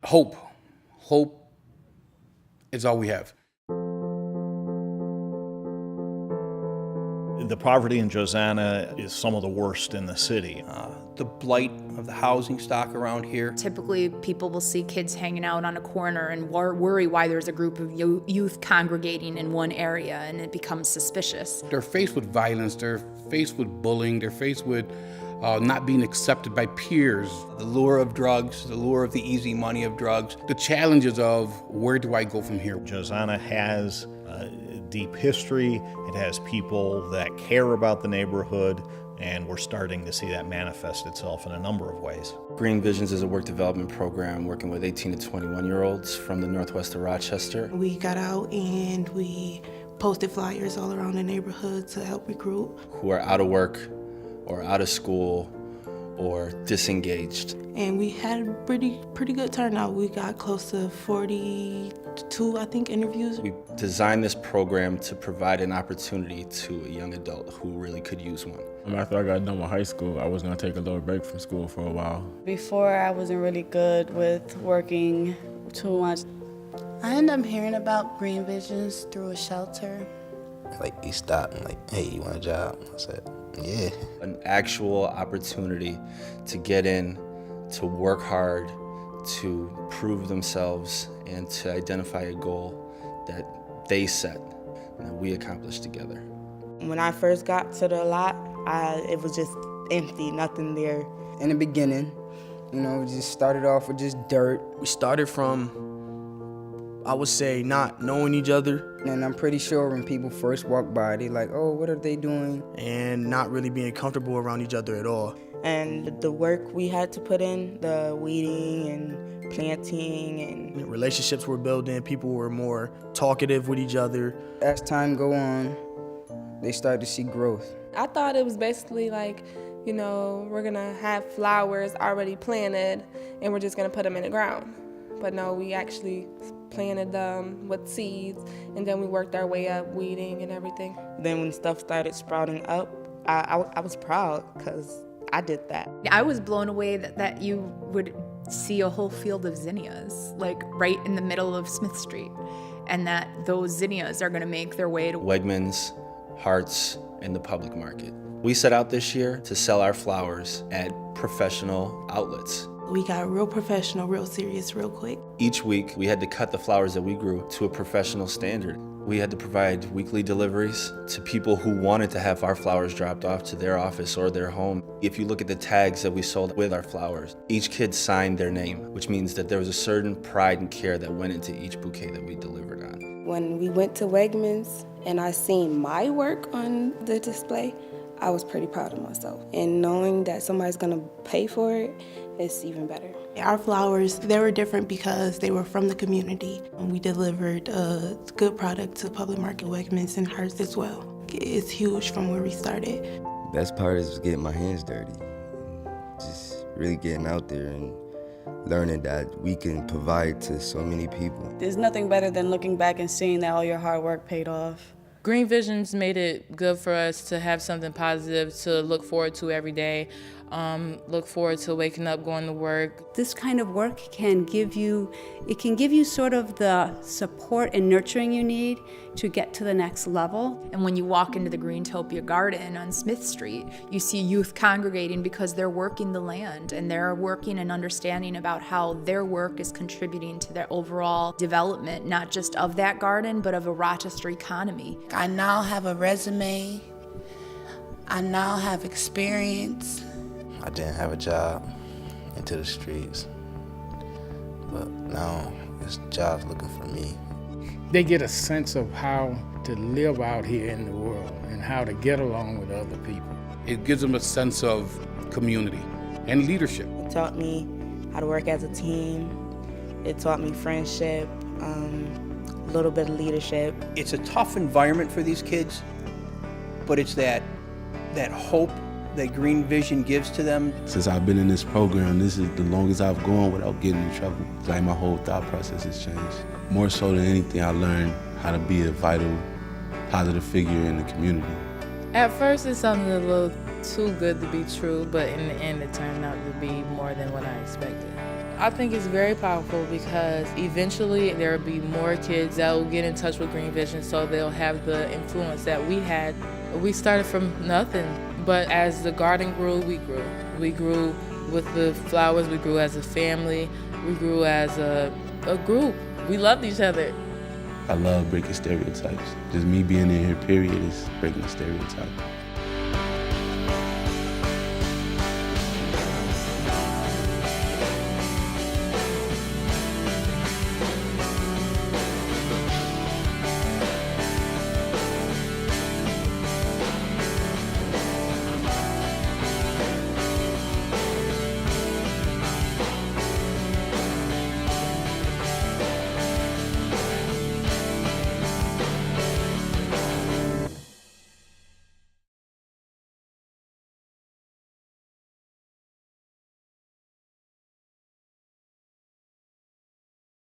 Hope. Hope is all we have. The poverty in Josana is some of the worst in the city. The blight of the housing stock around here. Typically, people will see kids hanging out on a corner and worry why there's a group of youth congregating in one area, and it becomes suspicious. They're faced with violence, they're faced with bullying, they're faced with not being accepted by peers. The lure of drugs, the lure of the easy money of drugs. The challenges of where do I go from here? Josana has a deep history. It has people that care about the neighborhood, and we're starting to see that manifest itself in a number of ways. Green Visions is a work development program working with 18 to 21-year-olds from the northwest of Rochester. We got out and we posted flyers all around the neighborhood to help recruit. Who are out of work or out of school or disengaged. And we had a pretty good turnout. We got close to 42, I think, interviews. We designed this program to provide an opportunity to a young adult who really could use one. After I got done with high school, I was gonna take a little break from school for a while. Before, I wasn't really good with working too much. I ended up hearing about Green Visions through a shelter. Like, he stopped and like, hey, you want a job? I said, yeah. An actual opportunity to get in, to work hard, to prove themselves, and to identify a goal that they set and that we accomplished together. When I first got to the lot, it was just empty, nothing there. In the beginning, we just started off with just dirt. We started from, I would say, not knowing each other. And I'm pretty sure when people first walk by, they're like, oh, what are they doing? And not really being comfortable around each other at all. And the work we had to put in, the weeding and planting and relationships were building, people were more talkative with each other. As time go on, they start to see growth. I thought it was basically like, we're gonna have flowers already planted and we're just gonna put them in the ground. But no, we actually planted them with seeds, and then we worked our way up, weeding and everything. Then when stuff started sprouting up, I was proud because I did that. I was blown away that you would see a whole field of zinnias, like right in the middle of Smith Street, and that those zinnias are gonna make their way to Wegmans, Hearts, and the public market. We set out this year to sell our flowers at professional outlets. We got real professional, real serious, real quick. Each week, we had to cut the flowers that we grew to a professional standard. We had to provide weekly deliveries to people who wanted to have our flowers dropped off to their office or their home. If you look at the tags that we sold with our flowers, each kid signed their name, which means that there was a certain pride and care that went into each bouquet that we delivered on. When we went to Wegmans and I seen my work on the display, I was pretty proud of myself. And knowing that somebody's gonna pay for it, it's even better. Our flowers, they were different because they were from the community. And we delivered a good product to Public Market, Wegmans, and Hearts as well. It's huge from where we started. Best part is getting my hands dirty. Just really getting out there and learning that we can provide to so many people. There's nothing better than looking back and seeing that all your hard work paid off. Green Visions made it good for us to have something positive to look forward to every day. Look forward to waking up, going to work. This kind of work can give you sort of the support and nurturing you need to get to the next level. And when you walk into the Greentopia Garden on Smith Street, you see youth congregating because they're working the land and they're working and understanding about how their work is contributing to their overall development, not just of that garden, but of a Rochester economy. I now have a resume. I now have experience. I didn't have a job, into the streets, but now it's jobs looking for me. They get a sense of how to live out here in the world and how to get along with other people. It gives them a sense of community and leadership. It taught me how to work as a team. It taught me friendship, a little bit of leadership. It's a tough environment for these kids, but it's that hope that Green Vision gives to them. Since I've been in this program, this is the longest I've gone without getting in trouble. It's like my whole thought process has changed. More so than anything, I learned how to be a vital, positive figure in the community. At first it sounded a little too good to be true, but in the end it turned out to be more than what I expected. I think it's very powerful because eventually there will be more kids that will get in touch with Green Vision, so they'll have the influence that we had. We started from nothing, but as the garden grew, we grew. We grew with the flowers, we grew as a family, we grew as a group. We loved each other. I love breaking stereotypes. Just me being in here, period, is breaking a stereotype.